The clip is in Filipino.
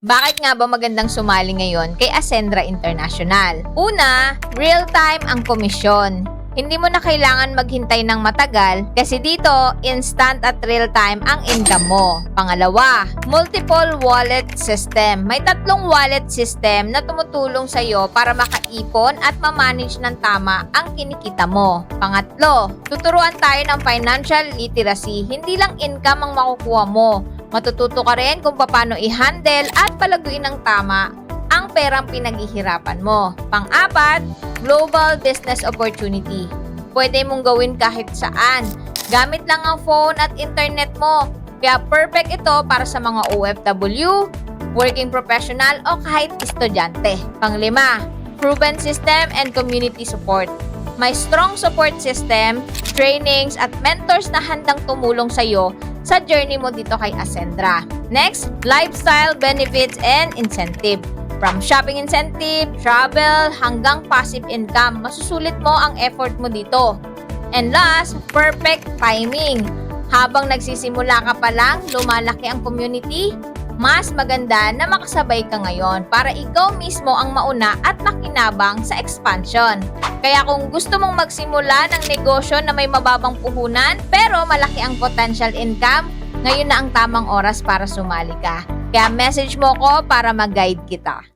Bakit nga ba magandang sumali ngayon kay Ascendra International? Una, real-time ang komisyon. Hindi mo na kailangan maghintay ng matagal kasi dito, instant at real-time ang income mo. Pangalawa, multiple wallet system. May 3 wallet system na tumutulong sa iyo para makaipon at ma-manage ng tama ang kinikita mo. Pangatlo, tuturuan tayo ng financial literacy. Hindi lang income ang makukuha mo. Matututo ka rin kung paano i-handle at palaguin ng tama ang perang pinaghihirapan mo. Pang-apat, global business opportunity. Pwede mong gawin kahit saan. Gamit lang ang phone at internet mo. Kaya perfect ito para sa mga OFW, working professional o kahit estudyante. Pang-5, proven system and community support. May strong support system, trainings at mentors na handang tumulong sa iyo sa journey mo dito kay Ascendra. Next, lifestyle benefits and incentive. From shopping incentive, travel, hanggang passive income, masusulit mo ang effort mo dito. And last, perfect timing. Habang nagsisimula ka pa lang, lumalaki ang community, mas maganda na makasabay ka ngayon para ikaw mismo ang mauna at makinabang sa expansion. Kaya kung gusto mong magsimula ng negosyo na may mababang puhunan pero malaki ang potential income, ngayon na ang tamang oras para sumali ka. Kaya message mo ko para mag-guide kita.